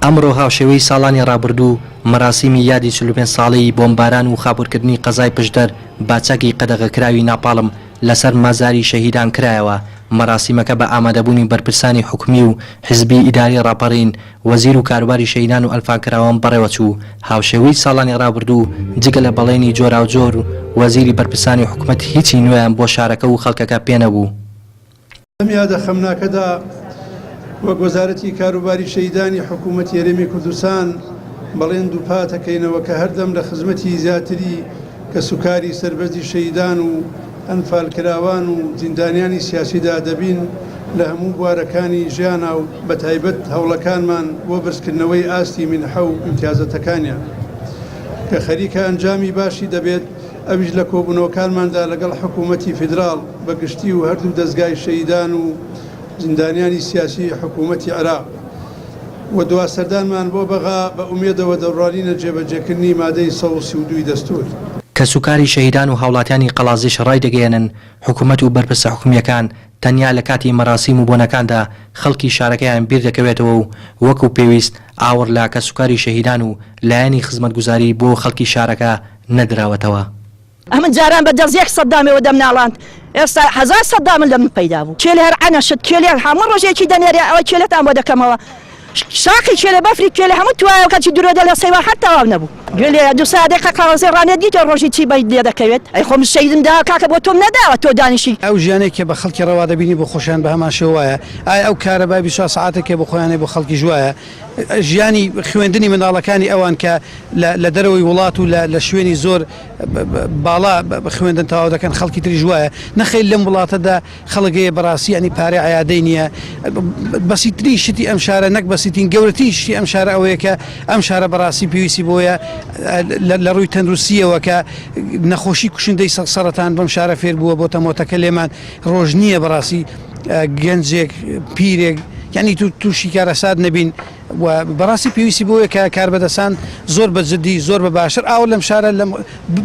ئەمڕۆ هاوشێوەی ساڵانی ڕابردوو مەراسیمی یادی 45 ساڵەی بۆمباران و خابوورکردنی قەزای پشدەر باچەکی قەدەغەکراوی ناپاڵم لەسەر مەزاری شەهیدان کرایەوە. مەراسیمەکە بە ئامادەبوونی بەرپرسانی حکومی و حزبی ئیداری ڕاپەڕین وەزیر و کاروباری شەهیدان و ئەلفانکراوان بەڕێوە چوو. هاوشێوەی ساڵانی ڕابردوو جگە لە بەڵێنی جۆراوجۆر وەزیری بەرپرسانی حکومەت هیچی نوێیان بۆ شارەکە و خەڵکەکە پێنەبوو. لەم یادە خەمناکەدا وەک وەزارەتی کاروباری شەهیدانی حکوومەتی هەرێمی کوردستان بەڵێن دووپات دەکەینەوە کە هەردەم لە خزمەتی زیاتری کە سوکاری سەربەرزی شەهیدان و ئەنفالکراوان و زیندانیانی سیاسیدا دەبین لە هەموو بوارەکانی ژیانە و بەتایبەت هەوڵەکانمان بۆ بەرزکردنەوەی ئاستی منحە و ئیمتیازەتەکانیان کە خەریکە ئەنجامی باشی دەبێت. ئەویش لە کۆبوونەوەکانماندا لەگەڵ حکوومەتی فیدراڵ بەگشتی و هەردوو دەستگای شەهیدان و زیندانیانی سیاسی حکوومەتی عێراق و دواسەردانمان بۆ بەغا بە ئومێدەوە دەوڕانینە جێبەجێکردنی مادەی 132 دەستور. کە سوکاری شەهیدان و هاوڵاتیانی قەڵازیش ڕای دەگەێنن حکوومەت و بەرپرسە حکومیەکان تەنیا لە کاتی مەراسیم و بۆنەکاندا خەڵکی شارەکەیان بیر دەکەوێتەوە و وەکو پێویست ئاور لا کە سوکاری شەهیدان و لایەنی خزمەتگوزاری بۆ خەڵکی شارەکە نەدراوەتەوە. ئەمن جاران بە دەزیەک سەدامەوە دەمناڵاند ئێستا 1000 سەدامن لە من پەیدا بوو. کێلێ هەر عەنەشت کێلێ هەموو ڕۆژێکی دەنێرێ ئەوە کێلێتان بۆ دەکەمەوە. شاقی کێلێ بەفری کێلێ هەموو توایە کەچی درۆدە لە سەیوە هەر تەواو نەبوو. گوێلێ دو سادێک قەڵەزێ ڕانێت دیتە ڕۆژی چی بەی لێ دەکەوێت. ئەی خۆم شەیدمدا کاکە بۆ تۆم نەداوە تۆ دانیشی. ئەو ژیانێک کە بە خەڵکی ڕەوا دەبینی بۆ خۆشیان بە هەمان شێوایە ئایا ئەو کارەبای 24 ساعاتێک بۆ خۆیانێ بۆ خەڵکی ژوایە ژیانی خوێندنی منداڵەکانی ئەوان کە لە دەرەوەی وڵات و لە شوێنی زۆر باڵا خوێندن تەواو دەکەن خەڵکی تری ژوایە نەخێل لەم وڵاتەدا خەڵگەیە بەڕاستی ینی پارەی عیادەی نییە. بەسیتری شتی ئەم شارە نەک بەسیتین گەورەتی شتی ئەم شارە ئەوەیە کە ئەم شارە بەڕاستی پێویستی بۆیە لە ڕووی تەندروستیەوە کە نەخۆشی کوشندەی سەرەتان بەم شارە فێر بووە بۆ تەمۆتەکە لێمان ڕۆژ نییە بەڕاستی گەنجێک پیرێک یعنی تووشی کارەسات نەبین و بەڕاستی پێویستی بۆیە کە کاربەدەسان زۆر بەجددی زۆر بە باشتر ئاو لەم شارە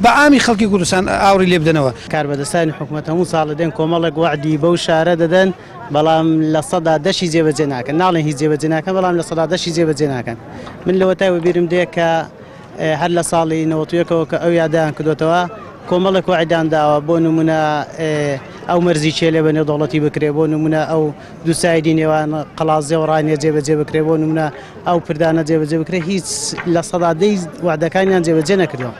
بە ئامی خەڵکی کوردستان ئاوری لێ بدەنەوە. کاربەدەستانی حکوومەت هەموو ساڵ دێن کۆمەڵێک وعدی بەو شارە دەدەن بەڵام لە سەدا دەشی جێبەجێ ناکەن ناڵێن هیچ جێبەجێ ناکەن بەڵام لە سەدا دەشی جێبەجێ ناکەن. من لەوە تایوە بیرم دێ کە هەر لە ساڵی 91ەوە کە ئەو یادیان کردوتەوە کۆمەڵێک وعدیان داوە بۆ نمونە ئەو مەرزی چێلێ بە نێودەوڵەتی بکرێ بۆ نمونە ئەو دووسایدی نێوان قەڵازێ و ڕانیە جێبەجێ بکرێ بۆ نمونە ئەو پردانە جێبەجێ بکرێ هیچ لە سەدادەی وعدەکانیان جێبەجێ نەکردەوە.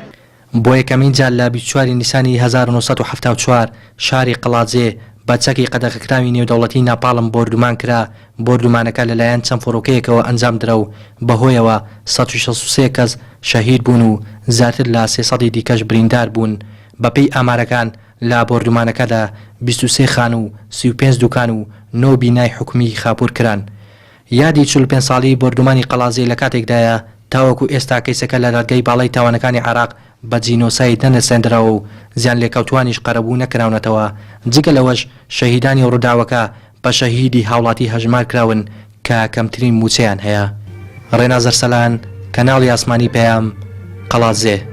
بۆ یەکەمین جار لە 24 نیسانی 1974 شاری قەڵازێ باچەکی قەدەغەکراوی نێودەوڵەتی ناپاڵم بۆردومان کرا. بۆردومانەکە لەلایەن چەند فڕۆکەیەکەوە ئەنجام درا و بەهۆیەوە 163 کەس شەهید بوون و زیاتر لە 300 دیکەش بریندار بوون. بەپێی ئامارەکان لە بۆردومانەکەدا 23 خان و 35 دوکان و 9 بینای حکومی خاپوور کران. یادی 45 ساڵی بۆردومانی قەڵازێ لە کاتێکدایە تاوەکو ئێستا کەیسەکە لە دادگای باڵای تاوانەکانی عێراق بە جینۆساید نەناسێنراوە و زیان لێکەوتوانیش قەرەبوو نەکراونەتەوە. جگە لەوەش شەهیدانی ڕووداوەکە بە شەهیدی هاوڵاتی هەژمار کراون کە کەمترین موچەیان هەیە. ڕێنازەر سەلان کەناڵی ئاسمانی پەیام قەڵازێ.